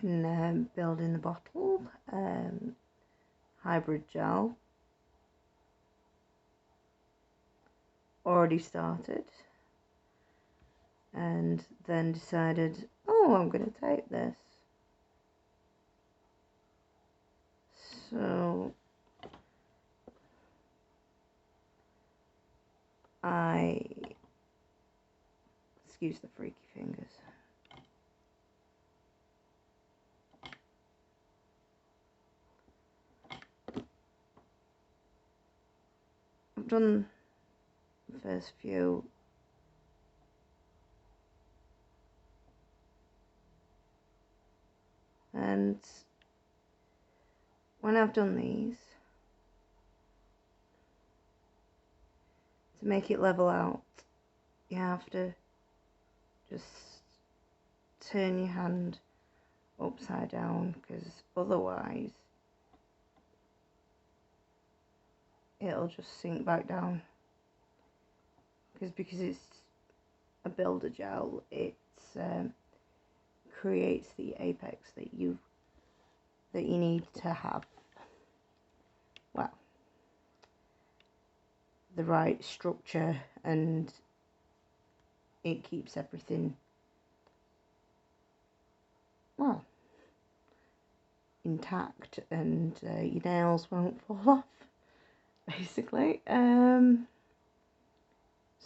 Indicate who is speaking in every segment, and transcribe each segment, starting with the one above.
Speaker 1: can build in the bottle, hybrid gel. Already started, and then decided, oh, I'm going to tape this. So excuse the freaky fingers. I've done the first few. And when I've done these, to make it level out, you have to just turn your hand upside down, because otherwise it'll just sink back down. Because it's a builder gel, it creates the apex that you need to have. Well, the right structure, and it keeps everything, well, intact, and your nails won't fall off, basically.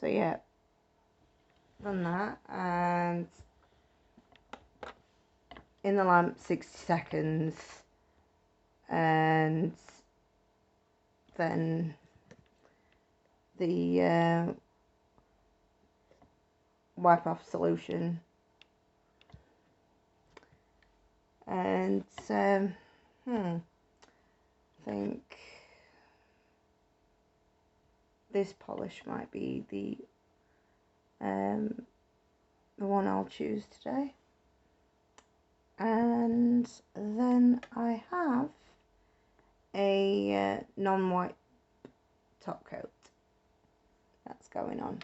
Speaker 1: So yeah, done that, and in the lamp 60 seconds, and then the wipe off solution, and I think this polish might be the one I'll choose today. And then I have a non-white top coat that's going on.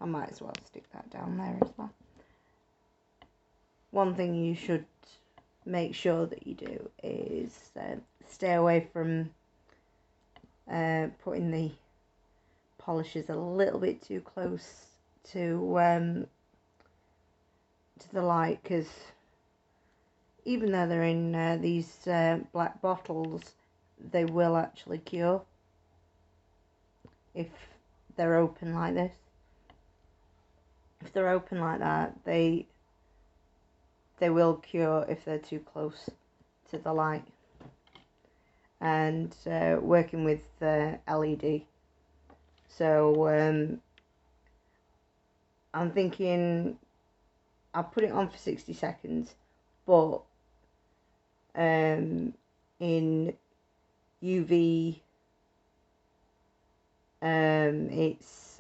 Speaker 1: I might as well stick that down there as well. One thing you should make sure that you do is stay away from putting the polishes a little bit too close to the light, because even though they're in these black bottles, they will actually cure if they're open like this. If they're open like that, they will cure if they're too close to the light. And working with LED, so I'm thinking I'll put it on for 60 seconds, but in UV it's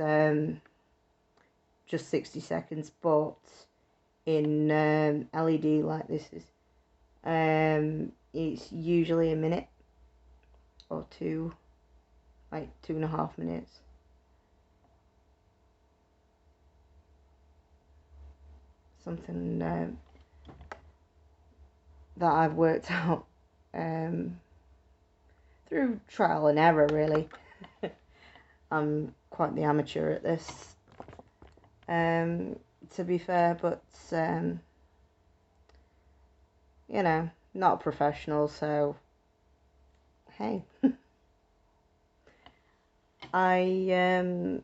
Speaker 1: just 60 seconds, but in LED like this is it's usually a minute or two, like 2.5 minutes. Something that I've worked out through trial and error, really. I'm quite the amateur at this, to be fair, but you know, not a professional, so hey. I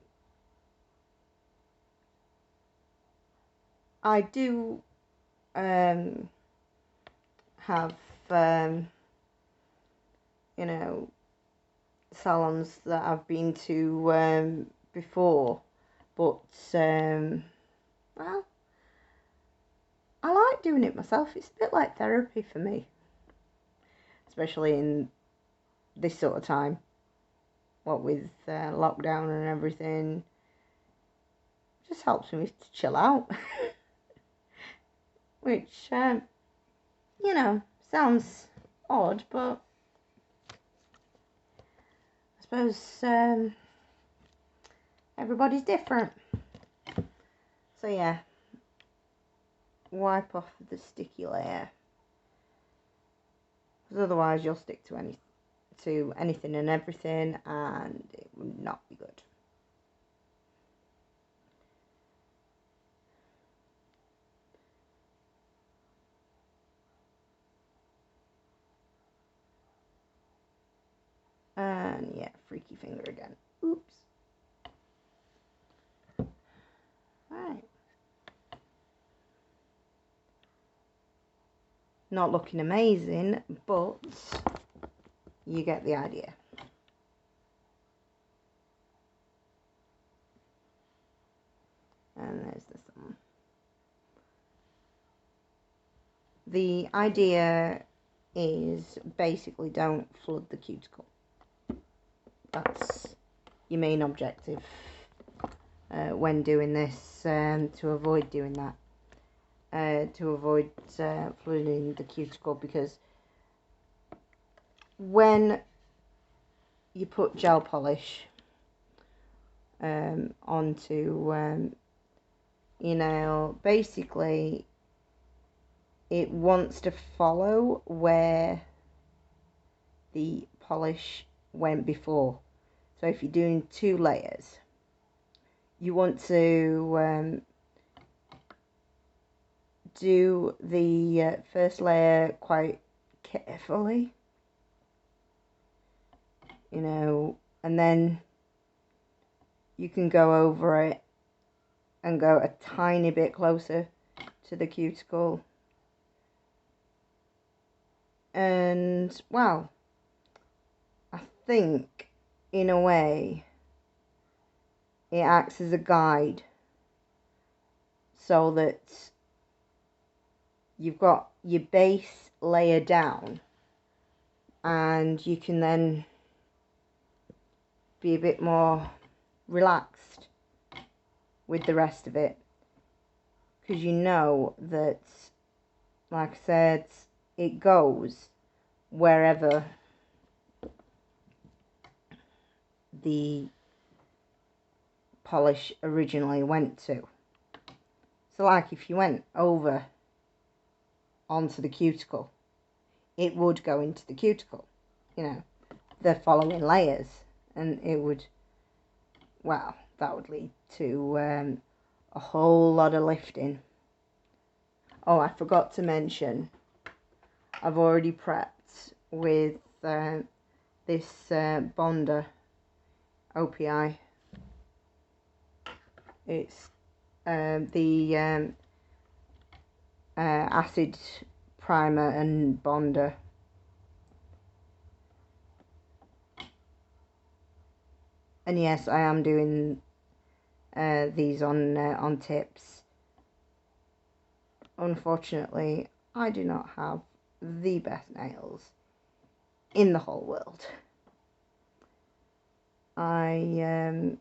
Speaker 1: do have you know, salons that I've been to before, but well, I like doing it myself. It's a bit like therapy for me, especially in this sort of time, what with lockdown and everything. Just helps me to chill out. Which you know, sounds odd, but I suppose everybody's different. So yeah, wipe off the sticky layer, because otherwise you'll stick to anything and everything, and it would not be good. And yeah, freaky finger again. Oops. Right. Not looking amazing, but you get the idea. And there's the thumb. The idea is basically don't flood the cuticle. That's your main objective when doing this, to avoid doing that. To avoid flooding the cuticle, because when you put gel polish onto your nail, basically it wants to follow where the polish went before. So if you're doing 2 layers, you want to do the first layer quite carefully, you know, and then you can go over it and go a tiny bit closer to the cuticle. And, well, I think, in a way, it acts as a guide, so that you've got your base layer down, and you can then be a bit more relaxed with the rest of it, because you know that, like I said, it goes wherever the polish originally went to. So like if you went over onto the cuticle, it would go into the cuticle, you know, the following layers, and it would, well, that would lead to a whole lot of lifting. Oh, I forgot to mention, I've already prepped with this Bonder OPI. It's the acid primer and bonder. And yes, I am doing these on tips. Unfortunately, I do not have the best nails in the whole world. I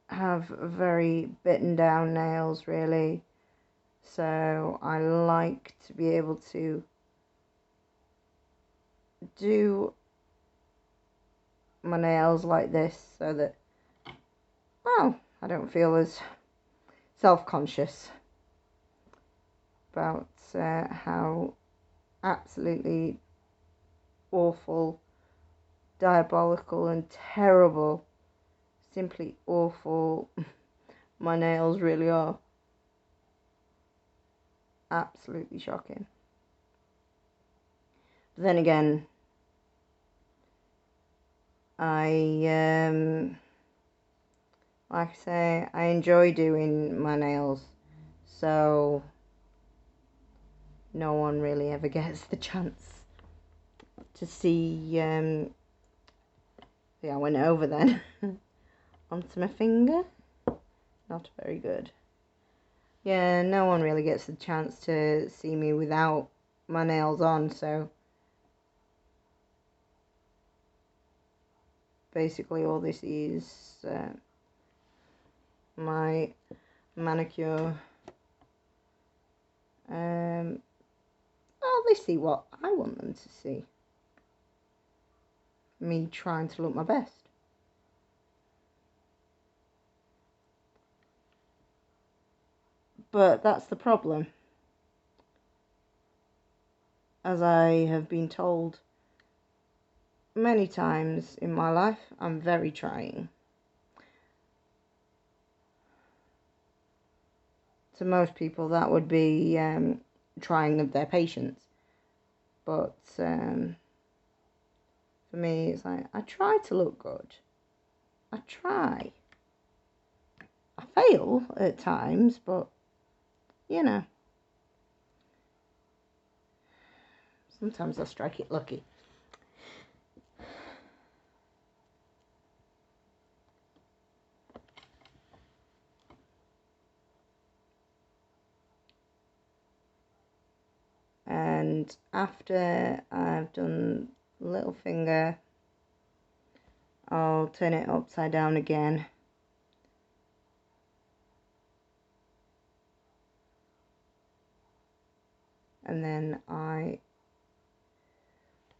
Speaker 1: have very bitten down nails, really, so I like to be able to do my nails like this, so that, well, I don't feel as self-conscious about how absolutely awful, diabolical and terrible, simply awful my nails really are. Absolutely shocking. But then again, I like I say, I enjoy doing my nails, so no one really ever gets the chance to see. Yeah, I went over then onto my finger. Not very good. Yeah, no one really gets the chance to see me without my nails on, so basically all this is my manicure. Well, they see what I want them to see. Me trying to look my best. But that's the problem. As I have been told many times in my life, I'm very trying. To most people, that would be trying of their patience. But for me, it's like, I try to look good. I try. I fail at times, but, you know, sometimes I strike it lucky. And after I've done little finger, I'll turn it upside down again. And then I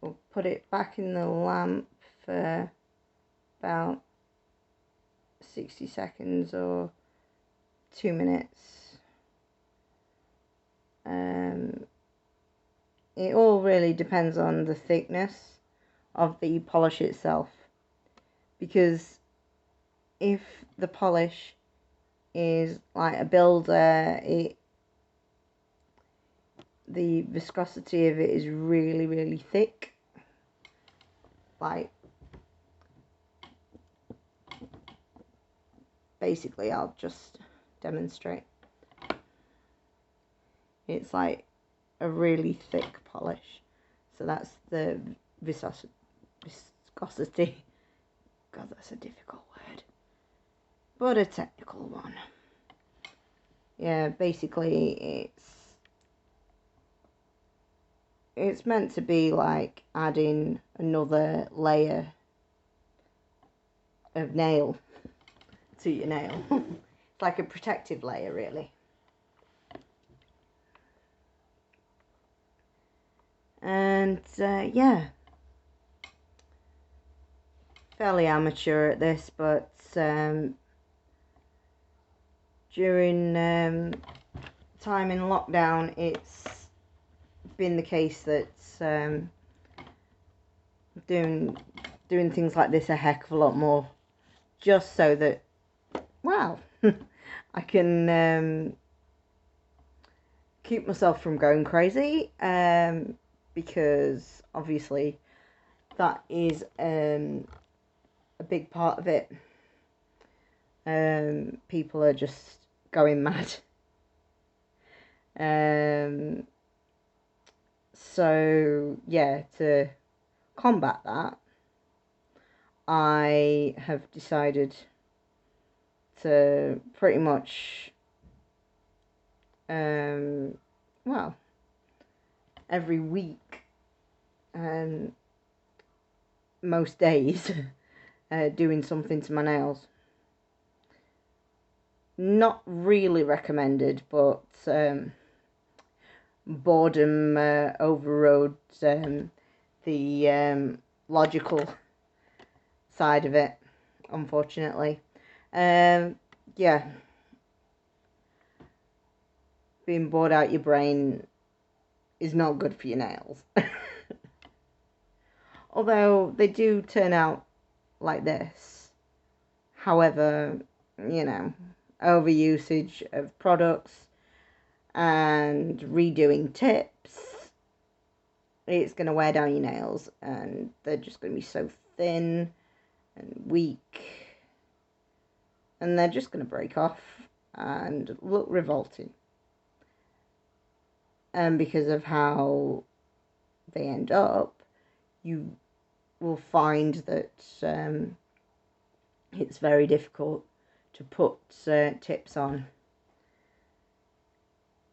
Speaker 1: will put it back in the lamp for about 60 seconds or 2 minutes. It all really depends on the thickness of the polish itself, because if the polish is like a builder, the viscosity of it is really, really thick. Like, basically, I'll just demonstrate. It's like a really thick polish. So that's the viscosity. God, that's a difficult word, but a technical one. Yeah, basically it's meant to be like adding another layer of nail to your nail. It's like a protective layer, really. And yeah, fairly amateur at this, but during time in lockdown, it's been the case that doing things like this a heck of a lot more, just so that, wow, I can keep myself from going crazy, because obviously that is a big part of it. People are just going mad. So yeah, to combat that, I have decided to pretty much well, every week, most days, doing something to my nails. Not really recommended, but boredom overrode the logical side of it, unfortunately. Yeah, being bored out your brain is not good for your nails. Although they do turn out like this. However, you know, overusage of products and redoing tips, it's going to wear down your nails, and they're just going to be so thin and weak, and they're just going to break off and look revolting. And because of how they end up, you will find that it's very difficult to put tips on,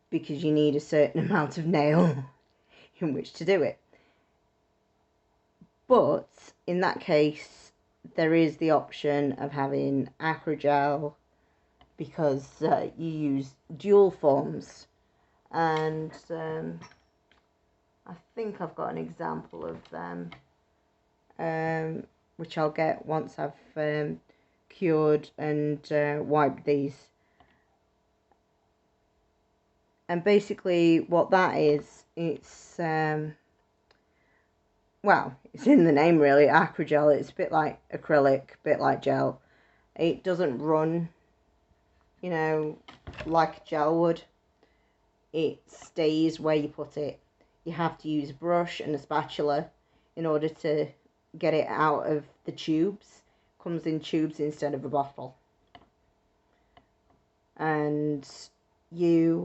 Speaker 1: because you need a certain amount of nail in which to do it. But in that case, there is the option of having acrogel, because you use dual forms. And I think I've got an example of them, which I'll get once I've cured and wiped these. And basically what that is, it's well, it's in the name really, acrogel. It's a bit like acrylic, a bit like gel. It doesn't run, you know, like gel would. It stays where you put it. You have to use a brush and a spatula in order to get it out of the tubes. It comes in tubes instead of a bottle. And you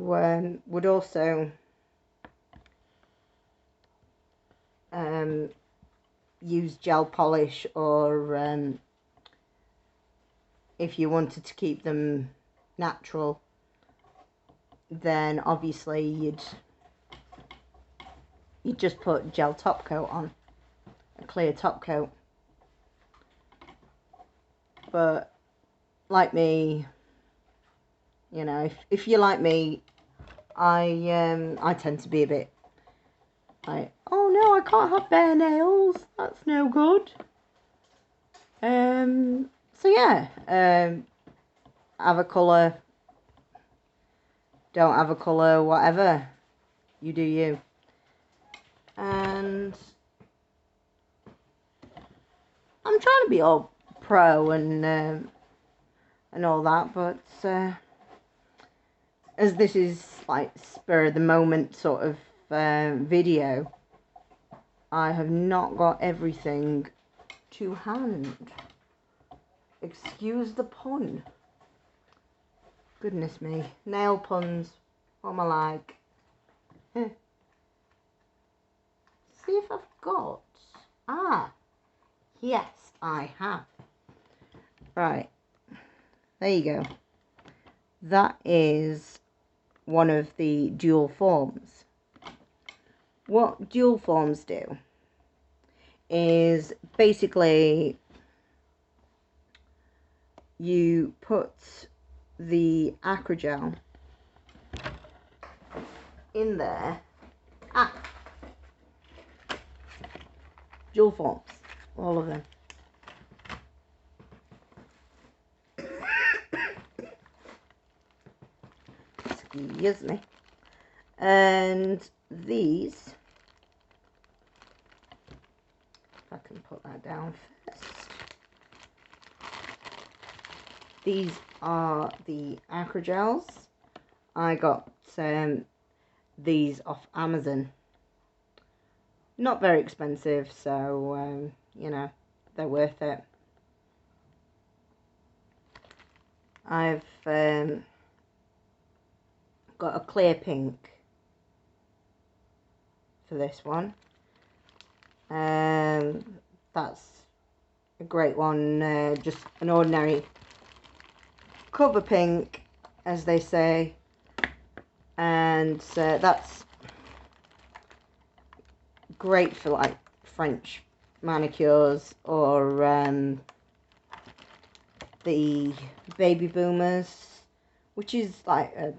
Speaker 1: would also use gel polish, or if you wanted to keep them natural, then obviously you'd just put gel top coat on, a clear top coat. But like me, you know, if you're like me, I tend to be a bit like, oh no, I can't have bare nails, that's no good. So yeah, have a colour, don't have a colour, whatever, you do you. And I'm trying to be all pro and all that, but as this is like spur of the moment sort of video, I have not got everything to hand. Excuse the pun. Goodness me, nail puns, what am I like? See if I've got, yes I have. Right, there you go. That is one of the dual forms. What dual forms do is basically you put the acrogel in there. Dual forms, all of them. Excuse me. And these, if I can put that down first. These are the acrogels. I got these off Amazon. Not very expensive, so you know, they're worth it. I've got a clear pink for this one. That's a great one, just an ordinary cover pink, as they say, and that's great for like French manicures, or the baby boomers, which is like a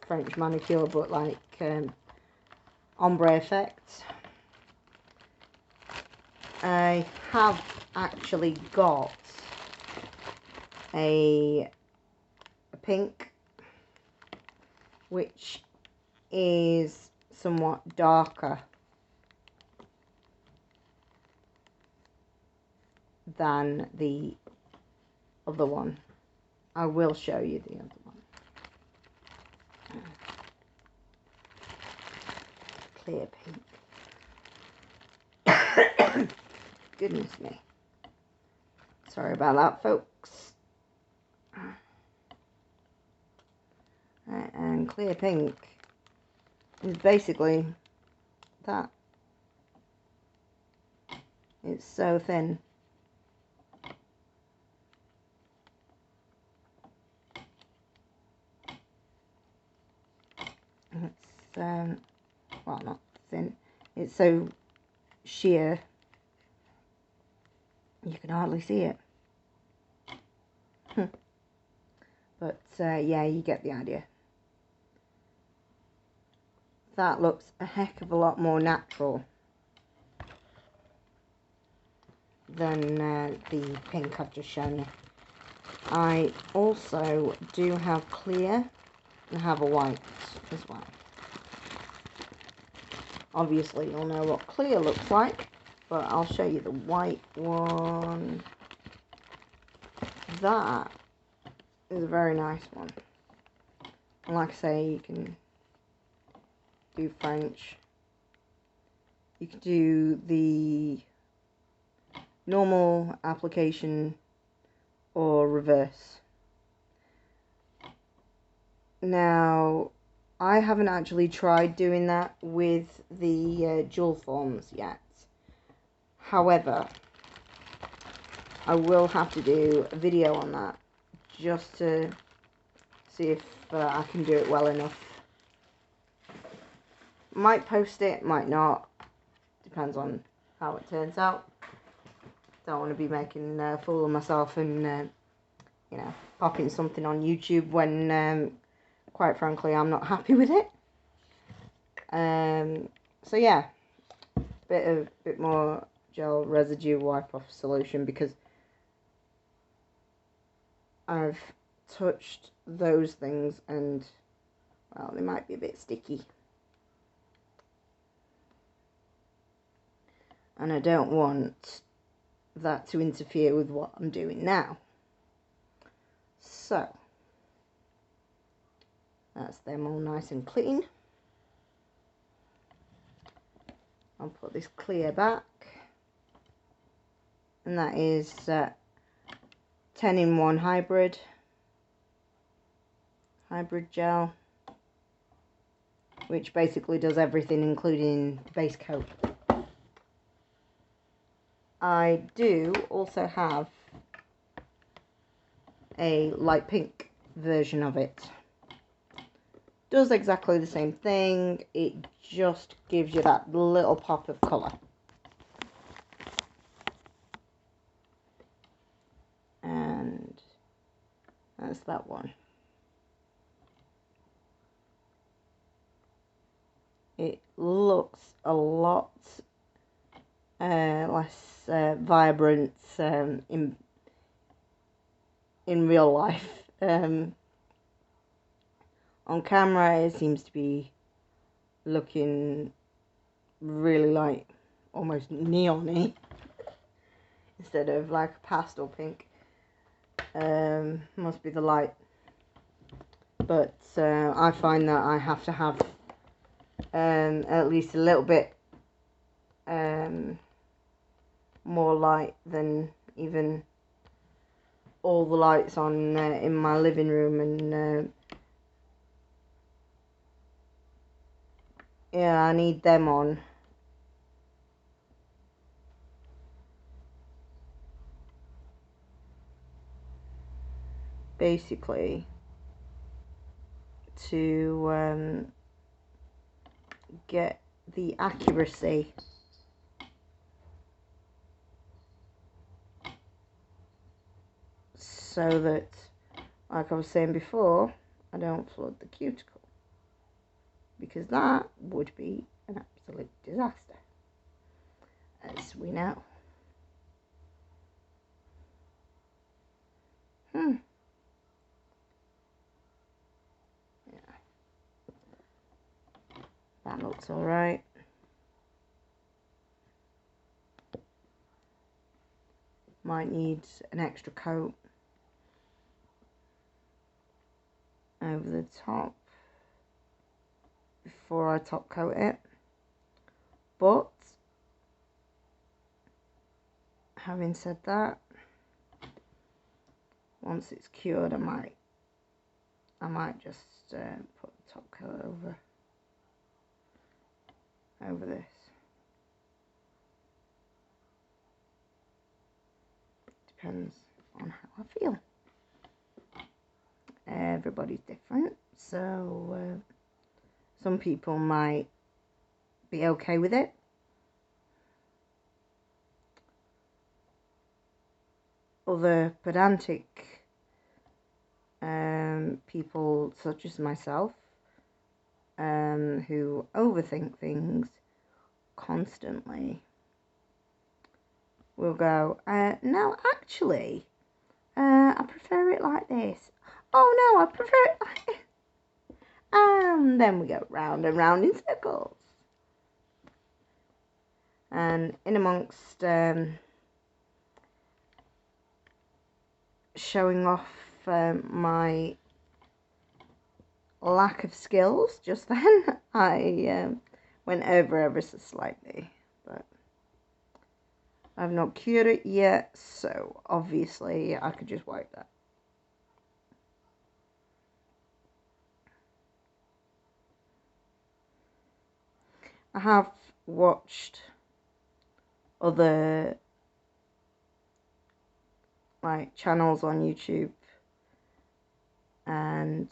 Speaker 1: French manicure but like ombre effect. I have actually got a pink, which is somewhat darker than the other one. I will show you the other one. Clear pink. Goodness me. Sorry about that, folks. And clear pink is basically that. It's so thin. It's well, not thin. It's so sheer you can hardly see it. But yeah, you get the idea. That looks a heck of a lot more natural than the pink I've just shown you. I also do have clear have a white as well. Obviously you'll know what clear looks like, but I'll show you the white one. That is a very nice one. And like I say, you can do French. You can do the normal application or reverse. Now, I haven't actually tried doing that with the dual forms yet. However, I will have to do a video on that just to see if I can do it well enough. Might post it, might not. Depends on how it turns out. Don't want to be making a fool of myself and, you know, popping something on YouTube when, quite frankly, I'm not happy with it. So yeah, bit more gel residue wipe off solution, because I've touched those things and, well, they might be a bit sticky. And I don't want that to interfere with what I'm doing now. So, that's them all nice and clean. I'll put this clear back. And that is 10-in-1 hybrid gel, which basically does everything including the base coat. I do also have a light pink version of it. Does exactly the same thing, it just gives you that little pop of colour. And that's that one. It looks a lot less vibrant in real life. On camera it seems to be looking really like almost neon-y instead of like pastel pink. Must be the light, but I find that I have to have at least a little bit more light than even all the lights on in my living room, and yeah, I need them on. Basically to get the accuracy so that, like I was saying before, I don't flood the cuticle, because that would be an absolute disaster, as we know. Yeah. That looks alright. Might need an extra coat over the top before I top coat it, but having said that, once it's cured I might just put the top coat over this. Depends on how I feel. Everybody's different, so some people might be okay with it. Other pedantic people, such as myself, who overthink things constantly, will go, no, actually, I prefer it like this. Oh no, I prefer it like this. and then we go round and round in circles. And in amongst showing off my lack of skills just then, I went over ever so slightly, but I've not cured it yet, so obviously I could just wipe that. I have watched other like channels on YouTube, and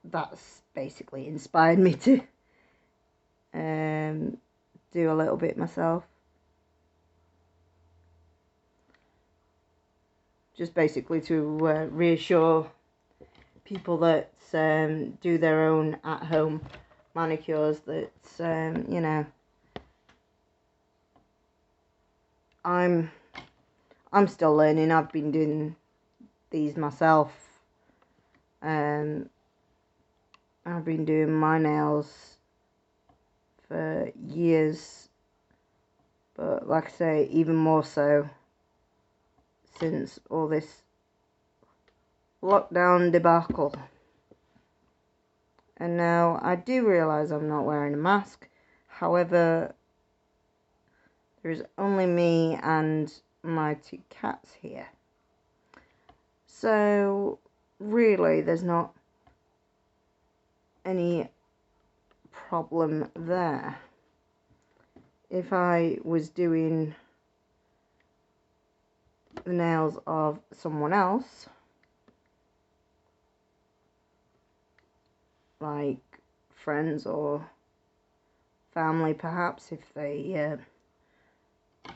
Speaker 1: that's basically inspired me to do a little bit myself. Just basically to reassure people that do their own at-home manicures that you know, I'm still learning. I've been doing these myself. I've been doing my nails for years, but like I say, even more so since all this lockdown debacle. And now I do realise I'm not wearing a mask. However, there's only me and my 2 cats here. So really there's not any problem there. If I was doing the nails of someone else, like friends or family perhaps, if they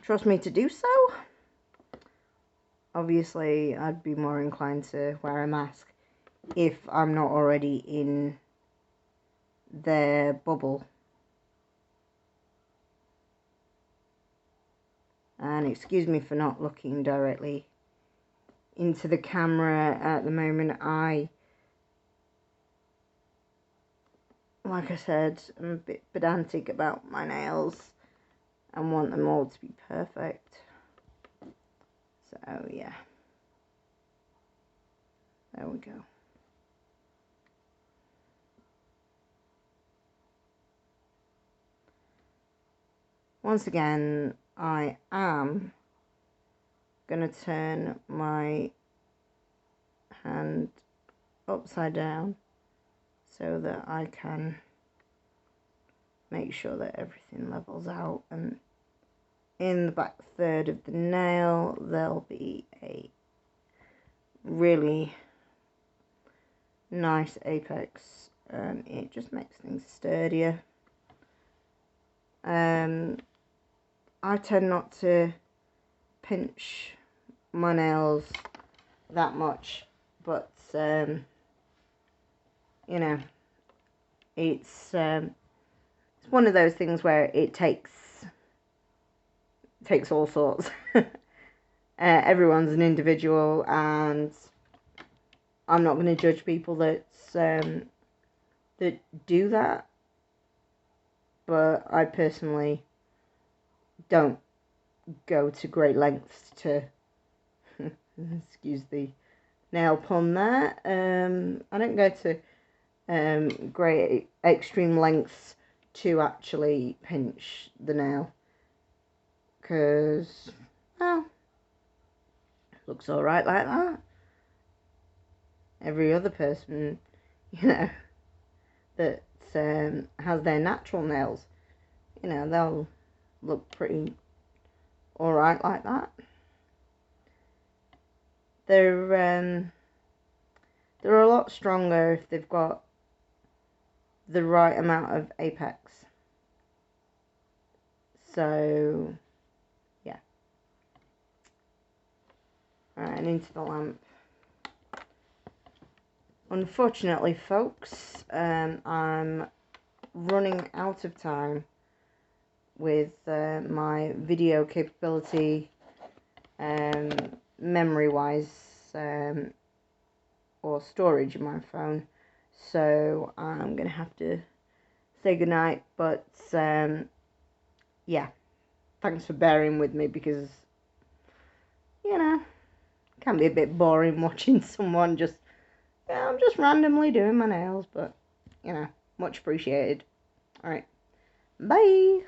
Speaker 1: trust me to do so, obviously I'd be more inclined to wear a mask if I'm not already in their bubble. And excuse me for not looking directly into the camera at the moment. Like I said, I'm a bit pedantic about my nails and want them all to be perfect. So yeah, there we go. Once again, I am going to turn my hand upside down so that I can make sure that everything levels out, and in the back third of the nail there'll be a really nice apex, and it just makes things sturdier. I tend not to pinch my nails that much, but you know, it's one of those things where it takes all sorts. Everyone's an individual, and I'm not going to judge people that do that, but I personally don't go to great lengths to excuse the nail pun there. I don't go to great extreme lengths to actually pinch the nail, because, well, it looks alright like that. Every other person, you know, that has their natural nails, you know, they'll look pretty alright like that. They're a lot stronger if they've got the right amount of apex. So yeah. Alright, and into the lamp. Unfortunately, folks, I'm running out of time with my video capability, memory wise, or storage in my phone. So I'm going to have to say goodnight. But yeah, thanks for bearing with me because, you know, it can be a bit boring watching someone just, yeah, I'm just randomly doing my nails. But, you know, much appreciated. Alright, bye.